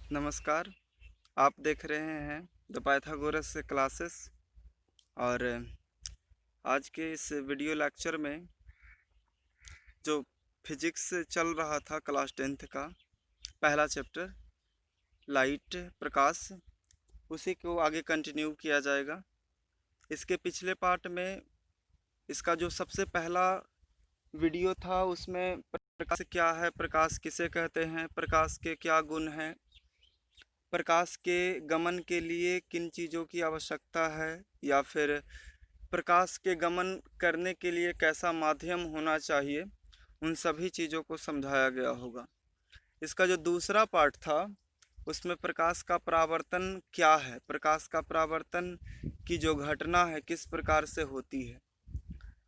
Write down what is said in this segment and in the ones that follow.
नमस्कार। आप देख रहे हैं द पाइथागोरस क्लासेस। और आज के इस वीडियो लेक्चर में जो फिजिक्स चल रहा था क्लास 10th का पहला चैप्टर लाइट प्रकाश, उसी को आगे कंटिन्यू किया जाएगा। इसके पिछले पार्ट में इसका जो सबसे पहला वीडियो था उसमें प्रकाश क्या है, प्रकाश किसे कहते हैं, प्रकाश के क्या गुण हैं, प्रकाश के गमन के लिए किन चीज़ों की आवश्यकता है, या फिर प्रकाश के गमन करने के लिए कैसा माध्यम होना चाहिए, उन सभी चीज़ों को समझाया गया होगा। इसका जो दूसरा पार्ट था उसमें प्रकाश का परावर्तन क्या है, प्रकाश का परावर्तन की जो घटना है किस प्रकार से होती है,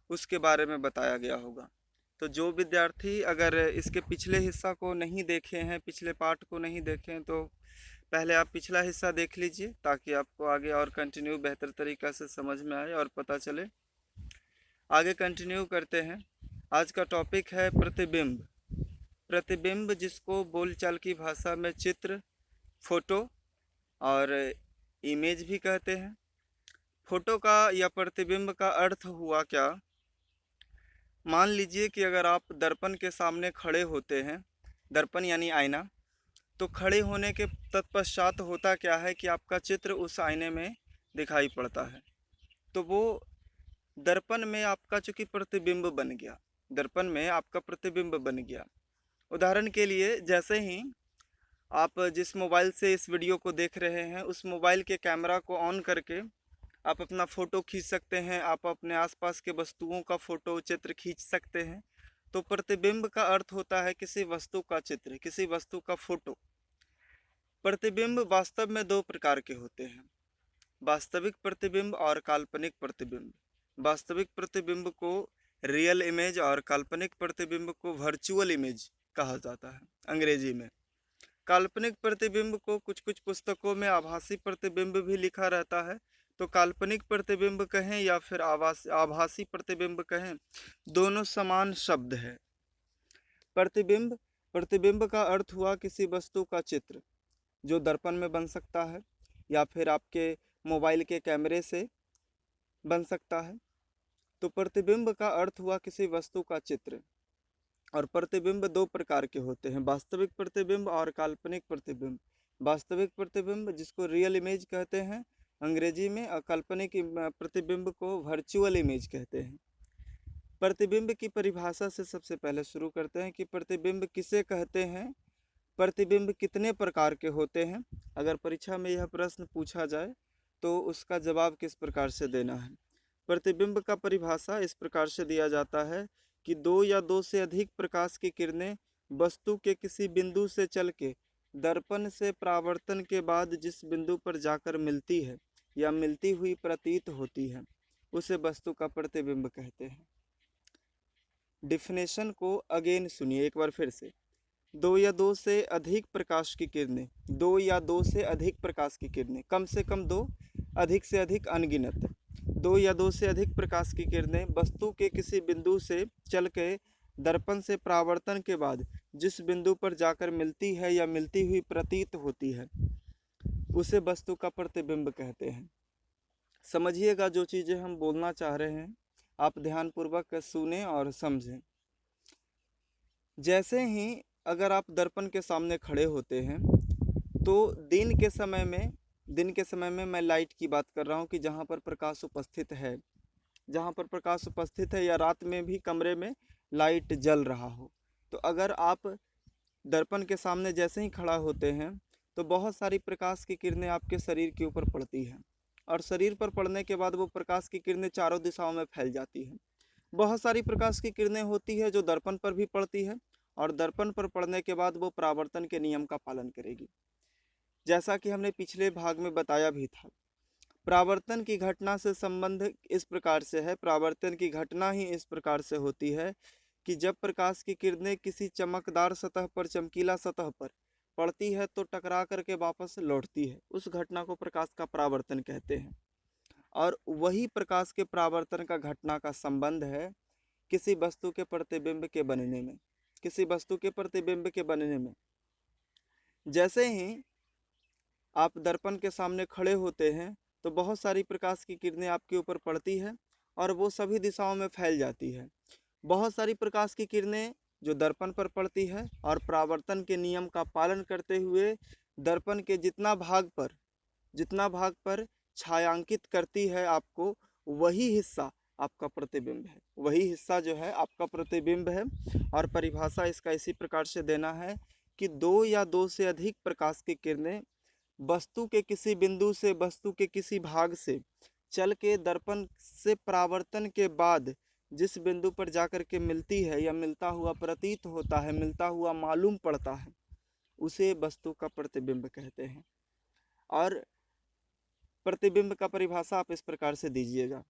उसके बारे में बताया गया होगा। तो जो विद्यार्थी अगर इसके पिछले हिस्सा को नहीं देखे हैं, पिछले पार्ट को नहीं देखे हैं, तो पहले आप पिछला हिस्सा देख लीजिए ताकि आपको आगे और कंटिन्यू बेहतर तरीक़ा से समझ में आए और पता चले। आगे कंटिन्यू करते हैं। आज का टॉपिक है प्रतिबिंब। प्रतिबिंब जिसको बोलचाल की भाषा में चित्र, फोटो और इमेज भी कहते हैं। फोटो का या प्रतिबिंब का अर्थ हुआ क्या? मान लीजिए कि अगर आप दर्पण के सामने खड़े होते हैं, दर्पण यानी आईना, तो खड़े होने के तत्पश्चात होता क्या है कि आपका चित्र उस आईने में दिखाई पड़ता है। तो वो दर्पण में आपका चूँकि प्रतिबिंब बन गया, दर्पण में आपका प्रतिबिंब बन गया। उदाहरण के लिए जैसे ही आप जिस मोबाइल से इस वीडियो को देख रहे हैं उस मोबाइल के कैमरा को ऑन करके आप अपना फ़ोटो खींच सकते हैं, आप अपने आसपास के वस्तुओं का फ़ोटो चित्र खींच सकते हैं। तो प्रतिबिंब का अर्थ होता है किसी वस्तु का चित्र, किसी वस्तु का फ़ोटो। प्रतिबिंब वास्तव में दो प्रकार के होते हैं, वास्तविक प्रतिबिंब और काल्पनिक प्रतिबिंब। वास्तविक प्रतिबिंब को रियल इमेज और काल्पनिक प्रतिबिंब को वर्चुअल इमेज कहा जाता है अंग्रेजी में। काल्पनिक प्रतिबिंब को कुछ कुछ पुस्तकों में आभासी प्रतिबिंब भी लिखा रहता है। तो काल्पनिक प्रतिबिंब कहें या फिर आभासी प्रतिबिंब कहें, दोनों समान शब्द है। प्रतिबिंब, प्रतिबिंब का अर्थ हुआ किसी वस्तु का चित्र जो दर्पण में बन सकता है या फिर आपके मोबाइल के कैमरे से बन सकता है। तो प्रतिबिंब का अर्थ हुआ किसी वस्तु का चित्र। और प्रतिबिंब दो प्रकार के होते हैं, वास्तविक प्रतिबिंब और काल्पनिक प्रतिबिंब। वास्तविक प्रतिबिंब जिसको रियल इमेज कहते हैं अंग्रेजी में, और काल्पनिक प्रतिबिंब को वर्चुअल इमेज कहते हैं। प्रतिबिंब की परिभाषा से सबसे पहले शुरू करते हैं कि प्रतिबिंब किसे कहते हैं, प्रतिबिंब कितने प्रकार के होते हैं। अगर परीक्षा में यह प्रश्न पूछा जाए तो उसका जवाब किस प्रकार से देना है। प्रतिबिंब का परिभाषा इस प्रकार से दिया जाता है कि दो या दो से अधिक प्रकाश की किरणें वस्तु के किसी बिंदु से चल के दर्पण से परावर्तन के बाद जिस बिंदु पर जाकर मिलती है या मिलती हुई प्रतीत होती है उसे वस्तु का प्रतिबिंब कहते हैं। डिफिनेशन को अगेन सुनिए एक बार फिर से। दो या दो से अधिक प्रकाश की किरणें, दो या दो से अधिक प्रकाश की किरणें, कम से कम दो, अधिक से अधिक अनगिनत, दो या दो से अधिक प्रकाश की किरणें वस्तु के किसी बिंदु से चल के दर्पण से परावर्तन के बाद जिस बिंदु पर जाकर मिलती है या मिलती हुई प्रतीत होती है उसे वस्तु का प्रतिबिंब कहते हैं। समझिएगा जो चीज़ें हम बोलना चाह रहे हैं, आप ध्यानपूर्वक सुने और समझें। जैसे ही अगर आप दर्पण के सामने खड़े होते हैं तो दिन के समय में मैं लाइट की बात कर रहा हूँ कि जहाँ पर प्रकाश उपस्थित है, जहाँ पर प्रकाश उपस्थित है, या रात में भी कमरे में लाइट जल रहा हो, तो अगर आप दर्पण के सामने जैसे ही खड़ा होते हैं तो बहुत सारी प्रकाश की किरणें आपके शरीर के ऊपर पड़ती हैं, और शरीर पर पड़ने के बाद वो प्रकाश की किरणें चारों दिशाओं में फैल जाती हैं। बहुत सारी प्रकाश की किरणें होती है जो दर्पण पर भी पड़ती है, और दर्पण पर पड़ने के बाद वो परावर्तन के नियम का पालन करेगी। जैसा कि हमने पिछले भाग में बताया भी था, परावर्तन की घटना से संबंध इस प्रकार से है, परावर्तन की घटना ही इस प्रकार से होती है कि जब प्रकाश की किरणें किसी चमकदार सतह पर, चमकीला सतह पर पड़ती है तो टकरा करके वापस लौटती है, उस घटना को प्रकाश का परावर्तन कहते हैं। और वही प्रकाश के परावर्तन का घटना का संबंध है किसी वस्तु के प्रतिबिंब के बनने में, किसी वस्तु के प्रतिबिंब के बनने में। जैसे ही आप दर्पण के सामने खड़े होते हैं तो बहुत सारी प्रकाश की किरणें आपके ऊपर पड़ती है और वो सभी दिशाओं में फैल जाती है। बहुत सारी प्रकाश की किरणें जो दर्पण पर पड़ती है और परावर्तन के नियम का पालन करते हुए दर्पण के जितना भाग पर छायांकित करती है आपको, वही हिस्सा आपका प्रतिबिंब है, वही हिस्सा जो है आपका प्रतिबिंब है। और परिभाषा इसका इसी प्रकार से देना है कि दो या दो से अधिक प्रकाश की किरणें वस्तु के किसी बिंदु से वस्तु के किसी भाग से चल के दर्पण से परावर्तन के बाद जिस बिंदु पर जाकर के मिलती है या मिलता हुआ प्रतीत होता है, मिलता हुआ मालूम पड़ता है, उसे वस्तु का प्रतिबिंब कहते हैं। और प्रतिबिंब का परिभाषा आप इस प्रकार से दीजिएगा।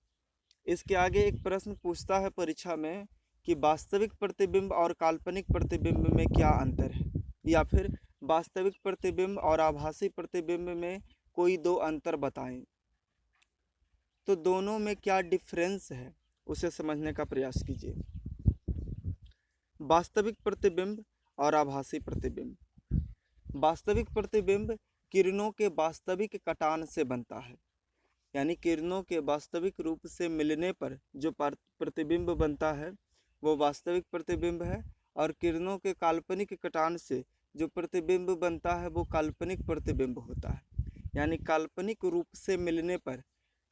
इसके आगे एक प्रश्न पूछता है परीक्षा में कि वास्तविक प्रतिबिंब और काल्पनिक प्रतिबिंब में क्या अंतर है, या फिर वास्तविक प्रतिबिंब और आभासी प्रतिबिंब में कोई दो अंतर बताएं। तो दोनों में क्या डिफरेंस है उसे समझने का प्रयास कीजिए। वास्तविक प्रतिबिंब और आभासी प्रतिबिंब। वास्तविक प्रतिबिंब किरणों के वास्तविक कटान से बनता है, यानी किरणों के वास्तविक रूप से मिलने पर जो प्रतिबिंब बनता है वो वास्तविक प्रतिबिंब है, और किरणों के काल्पनिक कटान से जो प्रतिबिंब बनता है वो काल्पनिक प्रतिबिंब होता है। यानी काल्पनिक रूप से मिलने पर,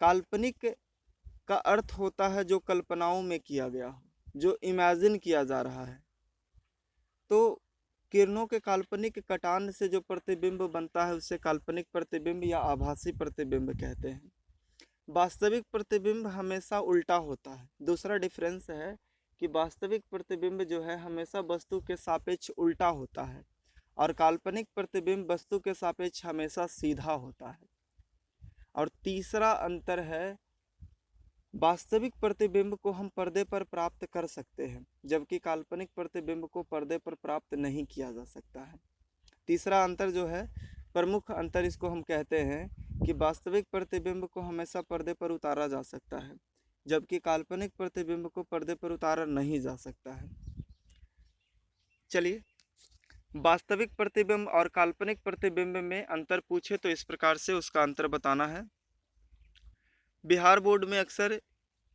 काल्पनिक का अर्थ होता है जो कल्पनाओं में किया गया हो, जो इमेजिन किया जा रहा है। तो किरणों के काल्पनिक कटान से जो प्रतिबिंब बनता है उसे काल्पनिक प्रतिबिंब या आभासी प्रतिबिंब कहते हैं। वास्तविक प्रतिबिंब हमेशा उल्टा होता है। दूसरा डिफरेंस है कि वास्तविक प्रतिबिंब जो है हमेशा वस्तु के सापेक्ष उल्टा होता है, और काल्पनिक प्रतिबिंब वस्तु के सापेक्ष हमेशा सीधा होता है। और तीसरा अंतर है, वास्तविक प्रतिबिंब को हम पर्दे पर प्राप्त कर सकते हैं, जबकि काल्पनिक प्रतिबिंब को पर्दे पर प्राप्त नहीं किया जा सकता है। तीसरा अंतर जो है, प्रमुख अंतर इसको हम कहते हैं कि वास्तविक प्रतिबिंब को हमेशा पर्दे पर उतारा जा सकता है, जबकि काल्पनिक प्रतिबिंब को पर्दे पर उतारा नहीं जा सकता है। चलिए, वास्तविक प्रतिबिंब और काल्पनिक प्रतिबिंब में अंतर पूछे तो इस प्रकार से उसका अंतर बताना है। बिहार बोर्ड में अक्सर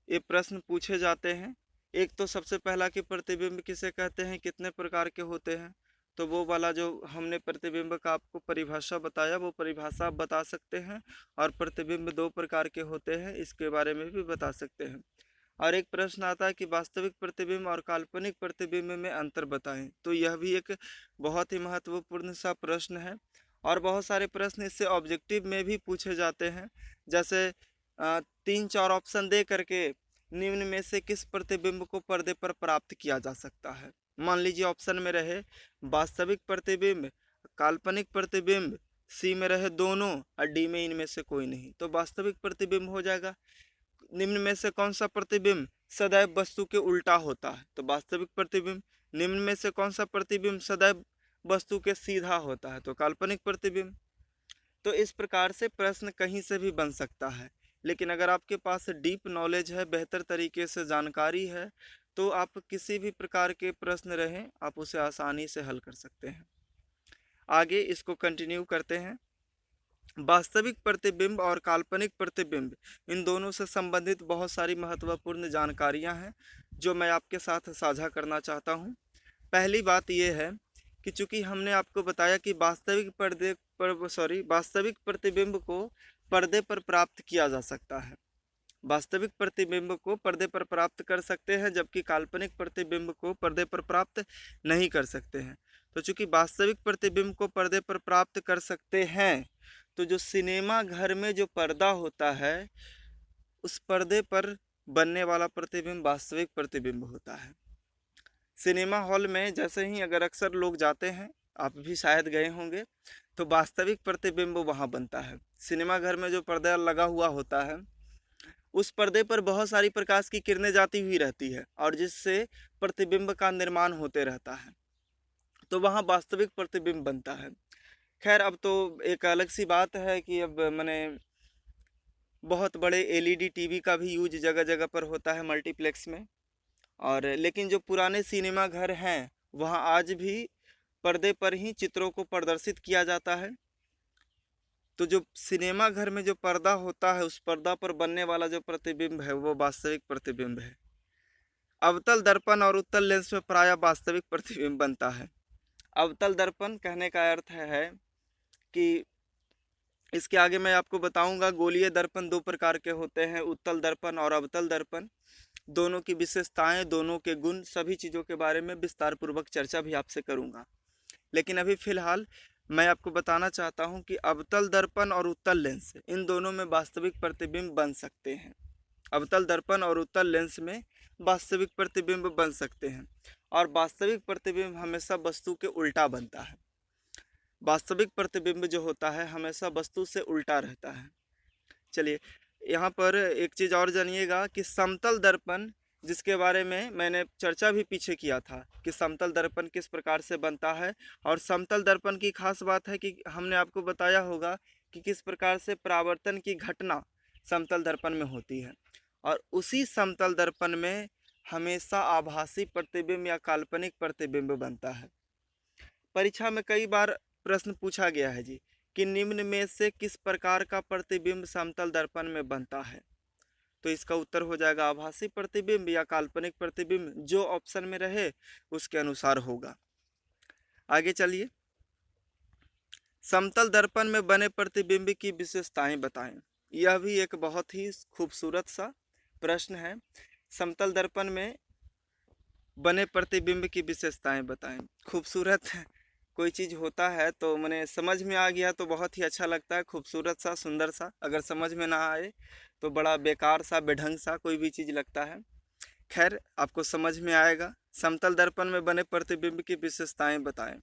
ये प्रश्न पूछे जाते हैं। एक तो सबसे पहला कि प्रतिबिंब किसे कहते हैं, कितने प्रकार के होते हैं, तो वो वाला जो हमने प्रतिबिंब का आपको परिभाषा बताया वो परिभाषा आप बता सकते हैं, और प्रतिबिंब दो प्रकार के होते हैं इसके बारे में भी बता सकते हैं। और एक प्रश्न आता है कि वास्तविक प्रतिबिंब और काल्पनिक प्रतिबिंब में अंतर बताएं, तो यह भी एक बहुत ही महत्वपूर्ण सा प्रश्न है। और बहुत सारे प्रश्न इससे ऑब्जेक्टिव में भी पूछे जाते हैं, जैसे 3-4 ऑप्शन दे करके निम्न में से किस प्रतिबिंब को पर्दे पर प्राप्त किया जा सकता है। मान लीजिए ऑप्शन में रहे वास्तविक प्रतिबिंब, काल्पनिक प्रतिबिंब, सी में रहे दोनों और डी में इनमें से कोई नहीं, तो वास्तविक प्रतिबिंब हो जाएगा। निम्न में से कौन सा प्रतिबिंब सदैव वस्तु के उल्टा होता है, तो वास्तविक प्रतिबिंब। निम्न में से कौन सा प्रतिबिंब सदैव वस्तु के सीधा होता है, तो काल्पनिक प्रतिबिंब। तो इस प्रकार से प्रश्न कहीं से भी बन सकता है, लेकिन अगर आपके पास डीप नॉलेज है, बेहतर तरीके से जानकारी है, तो आप किसी भी प्रकार के प्रश्न रहें आप उसे आसानी से हल कर सकते हैं। आगे इसको कंटिन्यू करते हैं। वास्तविक प्रतिबिंब और काल्पनिक प्रतिबिंब, इन दोनों से संबंधित बहुत सारी महत्वपूर्ण जानकारियां हैं जो मैं आपके साथ साझा करना चाहता हूं। पहली बात यह है कि चूंकि हमने आपको बताया कि वास्तविक प्रतिबिंब को पर्दे पर प्राप्त किया जा सकता है, वास्तविक प्रतिबिंब को पर्दे पर प्राप्त कर सकते हैं, जबकि काल्पनिक प्रतिबिंब को पर्दे पर प्राप्त नहीं कर सकते हैं। तो चूंकि वास्तविक प्रतिबिंब को पर्दे पर प्राप्त कर सकते हैं, तो जो सिनेमा घर में जो पर्दा होता है उस पर्दे पर बनने वाला प्रतिबिंब वास्तविक प्रतिबिंब होता है। सिनेमा हॉल में जैसे ही अगर अक्सर लोग जाते हैं, आप भी शायद गए होंगे, तो वास्तविक प्रतिबिंब वहाँ बनता है। सिनेमा घर में जो पर्दा लगा हुआ होता है उस पर्दे पर बहुत सारी प्रकाश की किरणें जाती हुई रहती है और जिससे प्रतिबिंब का निर्माण होते रहता है, तो वहाँ वास्तविक प्रतिबिंब बनता है। खैर, अब तो एक अलग सी बात है कि अब मैंने बहुत बड़े एलईडी टीवी का भी यूज जगह जगह पर होता है मल्टीप्लेक्स में, और लेकिन जो पुराने सिनेमा घर हैं वहाँ आज भी पर्दे पर ही चित्रों को प्रदर्शित किया जाता है। तो जो सिनेमा घर में जो पर्दा होता है, उस पर्दा पर बनने वाला जो प्रतिबिंब है वो वास्तविक प्रतिबिंब है। अवतल दर्पण और उत्तल लेंस में प्रायः वास्तविक प्रतिबिंब बनता है। अवतल दर्पण कहने का अर्थ है कि इसके आगे मैं आपको बताऊंगा। गोलीय दर्पण दो प्रकार के होते हैं, उत्तल दर्पण और अवतल दर्पण। दोनों की विशेषताएं, दोनों के गुण, सभी चीज़ों के बारे में विस्तार पूर्वक चर्चा भी आपसे करूंगा। लेकिन अभी फिलहाल मैं आपको बताना चाहता हूं कि अवतल दर्पण और उत्तल लेंस, इन दोनों में वास्तविक प्रतिबिंब बन सकते हैं। अवतल दर्पण और उत्तल लेंस में वास्तविक प्रतिबिंब बन सकते हैं, और वास्तविक प्रतिबिंब हमेशा वस्तु के उल्टा बनता है। वास्तविक प्रतिबिंब जो होता है हमेशा वस्तु से उल्टा रहता है। चलिए, यहाँ पर एक चीज़ और जानिएगा कि समतल दर्पण, जिसके बारे में मैंने चर्चा भी पीछे किया था कि समतल दर्पण किस प्रकार से बनता है। और समतल दर्पण की खास बात है कि हमने आपको बताया होगा कि किस प्रकार से परावर्तन की घटना समतल दर्पण में होती है। और उसी समतल दर्पण में हमेशा आभासी प्रतिबिंब या काल्पनिक प्रतिबिंब बनता है। परीक्षा में कई बार प्रश्न पूछा गया है जी कि निम्न में से किस प्रकार का प्रतिबिंब समतल दर्पण में बनता है। तो इसका उत्तर हो जाएगा आभासी प्रतिबिंब या काल्पनिक प्रतिबिंब। जो ऑप्शन में रहे उसके अनुसार होगा। आगे चलिए, समतल दर्पण में बने प्रतिबिंब की विशेषताएं बताएं। यह भी एक बहुत ही खूबसूरत सा प्रश्न है। समतल दर्पण में बने प्रतिबिंब की विशेषताएं बताएं। खूबसूरत कोई चीज़ होता है तो मैंने समझ में आ गया तो बहुत ही अच्छा लगता है, खूबसूरत सा, सुंदर सा। अगर समझ में ना आए तो बड़ा बेकार सा, बेढंग सा कोई भी चीज़ लगता है। खैर, आपको समझ में आएगा। समतल दर्पण में बने प्रतिबिंब की विशेषताएं बताएं।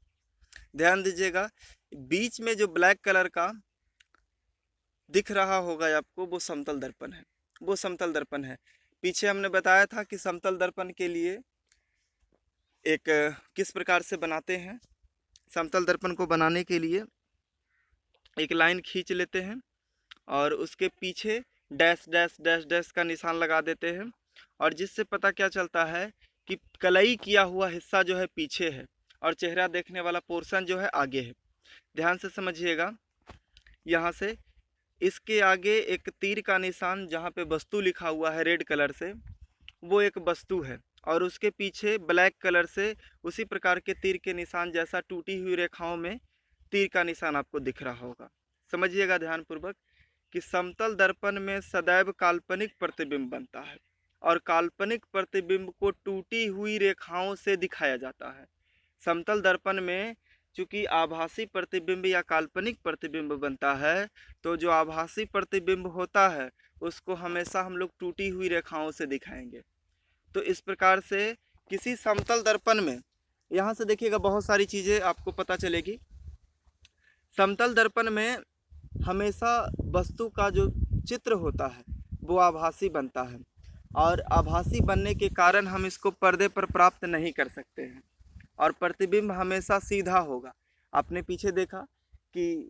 ध्यान दीजिएगा, बीच में जो ब्लैक कलर का दिख रहा होगा आपको, वो समतल दर्पण है, वो समतल दर्पण है। पीछे हमने बताया था कि समतल दर्पण के लिए एक किस प्रकार से बनाते हैं। समतल दर्पण को बनाने के लिए एक लाइन खींच लेते हैं और उसके पीछे डैश डैश डैश डैश का निशान लगा देते हैं, और जिससे पता क्या चलता है कि कलई किया हुआ हिस्सा जो है पीछे है और चेहरा देखने वाला पोर्शन जो है आगे है। ध्यान से समझिएगा, यहाँ से इसके आगे एक तीर का निशान जहाँ पे वस्तु लिखा हुआ है रेड कलर से, वो एक वस्तु है। और उसके पीछे ब्लैक कलर से उसी प्रकार के तीर के निशान जैसा टूटी हुई रेखाओं में तीर का निशान आपको दिख रहा होगा। समझिएगा ध्यानपूर्वक कि समतल दर्पण में सदैव काल्पनिक प्रतिबिंब बनता है, और काल्पनिक प्रतिबिंब को टूटी हुई रेखाओं से दिखाया जाता है। समतल दर्पण में चूंकि आभासी प्रतिबिंब या काल्पनिक प्रतिबिंब बनता है, तो जो आभासी प्रतिबिंब होता है उसको हमेशा हम लोग टूटी हुई रेखाओं से दिखाएंगे। तो इस प्रकार से किसी समतल दर्पण में, यहाँ से देखिएगा बहुत सारी चीज़ें आपको पता चलेगी। समतल दर्पण में हमेशा वस्तु का जो चित्र होता है वो आभासी बनता है, और आभासी बनने के कारण हम इसको पर्दे पर प्राप्त नहीं कर सकते हैं, और प्रतिबिंब हमेशा सीधा होगा। आपने पीछे देखा कि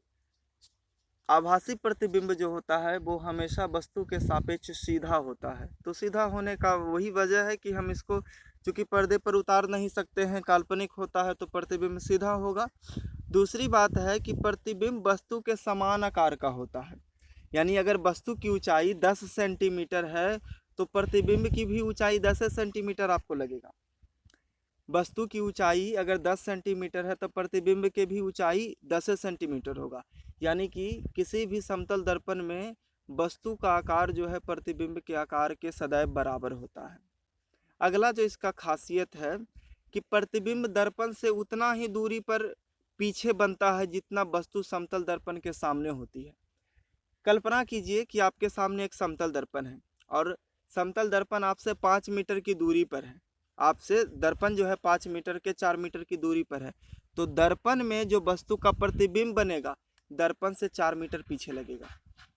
आभासी प्रतिबिंब जो होता है वो हमेशा वस्तु के सापेक्ष सीधा होता है। तो सीधा होने का वही वजह है कि हम इसको चूँकि पर्दे पर उतार नहीं सकते हैं, काल्पनिक होता है तो प्रतिबिंब सीधा होगा। दूसरी बात है कि प्रतिबिंब वस्तु के समान आकार का होता है, यानी अगर वस्तु की ऊंचाई 10 सेंटीमीटर है तो प्रतिबिंब की भी ऊंचाई 10 सेंटीमीटर आपको लगेगा। वस्तु की ऊंचाई अगर 10 सेंटीमीटर है तो प्रतिबिंब के भी ऊंचाई 10 सेंटीमीटर होगा, यानी कि किसी भी समतल दर्पण में वस्तु का आकार जो है प्रतिबिंब के आकार के सदैव बराबर होता है। अगला जो इसका खासियत है कि प्रतिबिंब दर्पण से उतना ही दूरी पर पीछे बनता है जितना वस्तु समतल दर्पण के सामने होती है। कल्पना कीजिए कि आपके सामने एक समतल दर्पण है और समतल दर्पण आपसे 5 मीटर की दूरी पर है। आपसे दर्पण जो है 5 मीटर के 4 मीटर की दूरी पर है, तो दर्पण में जो वस्तु का प्रतिबिंब बनेगा दर्पण से 4 मीटर पीछे लगेगा।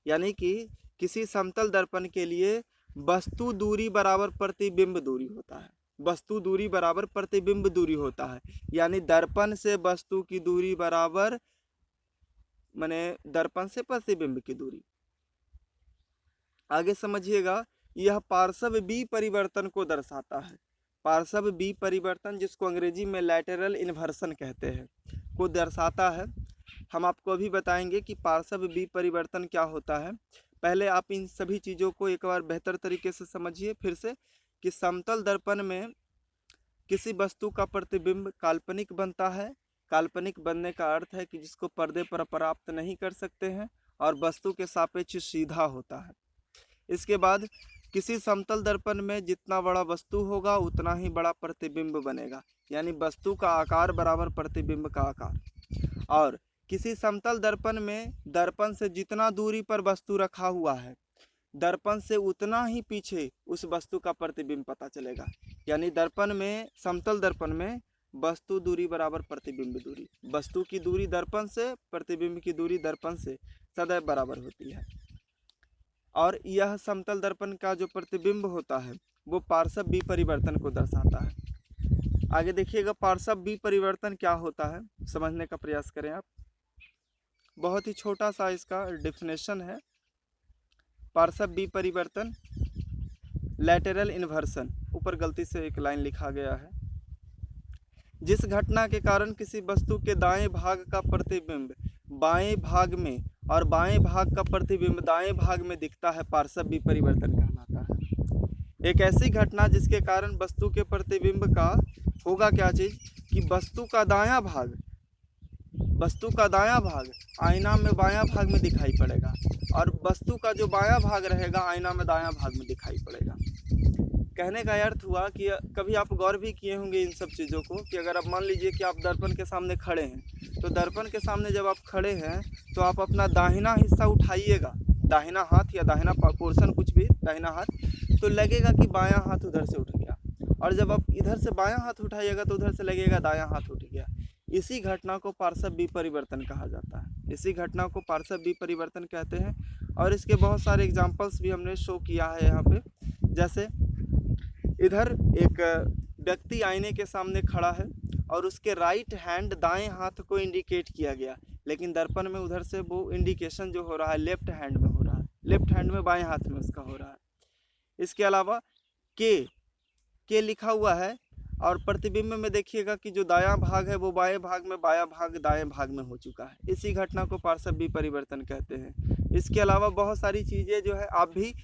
यानी कि किसी समतल दर्पण के लिए वस्तु दूरी बराबर प्रतिबिंब दूरी होता है, वस्तु दूरी बराबर प्रतिबिंब दूरी होता है। यानी दर्पण से वस्तु की दूरी बराबर माने दर्पण से प्रतिबिंब की दूरी। आगे समझिएगा, यह पार्श्व बी परिवर्तन को दर्शाता है। पार्श्व बी परिवर्तन, जिसको अंग्रेजी में लैटरल इन्वर्सन कहते हैं, को दर्शाता है। हम आपको अभी बताएंगे कि पार्श्व विपरिवर्तन क्या होता है। पहले आप इन सभी चीज़ों को एक बार बेहतर तरीके से समझिए फिर से, कि समतल दर्पण में किसी वस्तु का प्रतिबिंब काल्पनिक बनता है। काल्पनिक बनने का अर्थ है कि जिसको पर्दे पर प्राप्त नहीं कर सकते हैं और वस्तु के सापेक्ष सीधा होता है। इसके बाद किसी समतल दर्पण में जितना बड़ा वस्तु होगा उतना ही बड़ा प्रतिबिंब बनेगा, यानी वस्तु का आकार बराबर प्रतिबिंब का आकार। और किसी समतल दर्पण में दर्पण से जितना दूरी पर वस्तु रखा हुआ है, दर्पण से उतना ही पीछे उस वस्तु का प्रतिबिंब पता चलेगा। यानी दर्पण में, समतल दर्पण में वस्तु दूरी बराबर प्रतिबिंब दूरी, वस्तु की दूरी दर्पण से, प्रतिबिंब की दूरी दर्पण से सदैव बराबर होती है। और यह समतल दर्पण का जो प्रतिबिंब होता है वो पार्श्व विपरिवर्तन को दर्शाता है। आगे देखिएगा पार्श्व विपरिवर्तन क्या होता है, समझने का प्रयास करें आप। बहुत ही छोटा सा इसका डेफिनेशन है। पार्श्व विपरिवर्तन, लैटेरल इन्वर्सन, ऊपर गलती से एक लाइन लिखा गया है। जिस घटना के कारण किसी वस्तु के दाएं भाग का प्रतिबिंब बाएं भाग में और बाएं भाग का प्रतिबिंब दाएं भाग में दिखता है, पार्श्व विपरिवर्तन कहलाता है। एक ऐसी घटना जिसके कारण वस्तु के प्रतिबिंब का होगा क्या चीज़, कि वस्तु का दायां भाग आईना में बायां भाग में दिखाई पड़ेगा और वस्तु का जो बायां भाग रहेगा आईना में दायां भाग में दिखाई पड़ेगा। कहने का अर्थ हुआ कि कभी आप गौर भी किए होंगे इन सब चीज़ों को, कि अगर आप मान लीजिए कि आप दर्पण के सामने खड़े हैं, तो दर्पण के सामने जब आप खड़े हैं तो आप अपना दाहिना हिस्सा उठाइएगा, दाहिना हाथ या दाहिना पोर्शन, कुछ भी दाहिना हाथ, तो लगेगा कि बायां हाथ उधर से उठ गया, और जब आप इधर से बायां हाथ उठाइएगा तो उधर से लगेगा दायां हाथ उठ गया। इसी घटना को पार्श्व विपरिवर्तन कहा जाता है। इसी घटना को पार्श्व विपरिवर्तन कहते हैं। और इसके बहुत सारे एग्जाम्पल्स भी हमने शो किया है यहाँ पे। जैसे इधर एक व्यक्ति आईने के सामने खड़ा है और उसके राइट हैंड दाएं हाथ को इंडिकेट किया गया, लेकिन दर्पण में उधर से वो इंडिकेशन जो हो रहा है लेफ्ट हैंड में हो रहा है, लेफ्ट हैंड में बाएं हाथ में उसका हो रहा है। इसके अलावा के लिखा हुआ है और प्रतिबिंब में देखिएगा कि जो दायां भाग है वो बाएं भाग में, बायां भाग दाएं भाग में हो चुका है। इसी घटना को पार्श्व विपरिवर्तन कहते हैं। इसके अलावा बहुत सारी चीज़ें जो है, आप भी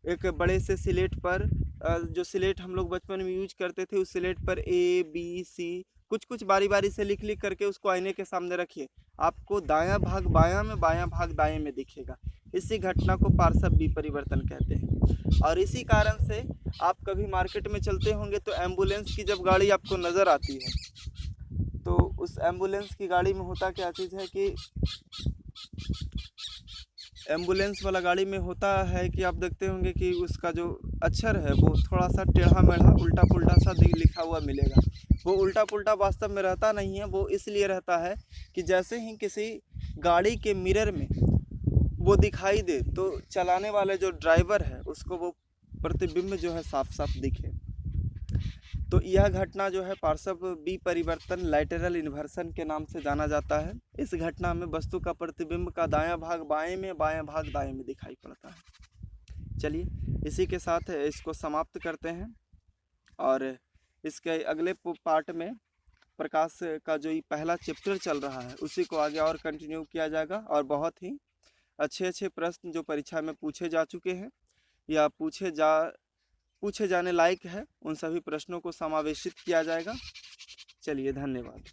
एक बड़े से स्लेट पर, जो स्लेट हम लोग बचपन में यूज करते थे, उस स्लेट पर ABC कुछ बारी बारी से लिख करके उसको आईने के सामने रखिए, आपको दायां भाग बायां में, बायां भाग दाएं में दिखेगा। इसी घटना को पार्श्व विपरिवर्तन कहते हैं। और इसी कारण से आप कभी मार्केट में चलते होंगे तो एम्बुलेंस की जब गाड़ी आपको नज़र आती है, तो उस एम्बुलेंस की गाड़ी में होता क्या चीज़ है कि एम्बुलेंस वाला गाड़ी में होता है कि आप देखते होंगे कि उसका जो अक्षर है वो थोड़ा सा टेढ़ा मेढ़ा, उल्टा पुल्टा सा लिखा हुआ मिलेगा। वो उल्टा पुल्टा वास्तव में रहता नहीं है, वो इसलिए रहता है कि जैसे ही किसी गाड़ी के मिरर में वो दिखाई दे तो चलाने वाले जो ड्राइवर है उसको वो प्रतिबिंब जो है साफ साफ दिखे। तो यह घटना जो है पार्श्व विपरिवर्तन, लैटेरल इन्वर्सन के नाम से जाना जाता है। इस घटना में वस्तु का प्रतिबिंब का दायां भाग बाएं में, बायां भाग दाएं में दिखाई पड़ता है। चलिए इसी के साथ इसको समाप्त करते हैं और इसके अगले पार्ट में प्रकाश का जो ये पहला चैप्टर चल रहा है उसी को आगे और कंटिन्यू किया जाएगा। और बहुत ही अच्छे प्रश्न जो परीक्षा में पूछे जा चुके हैं या पूछे जाने लायक है, उन सभी प्रश्नों को समावेशित किया जाएगा। चलिए धन्यवाद।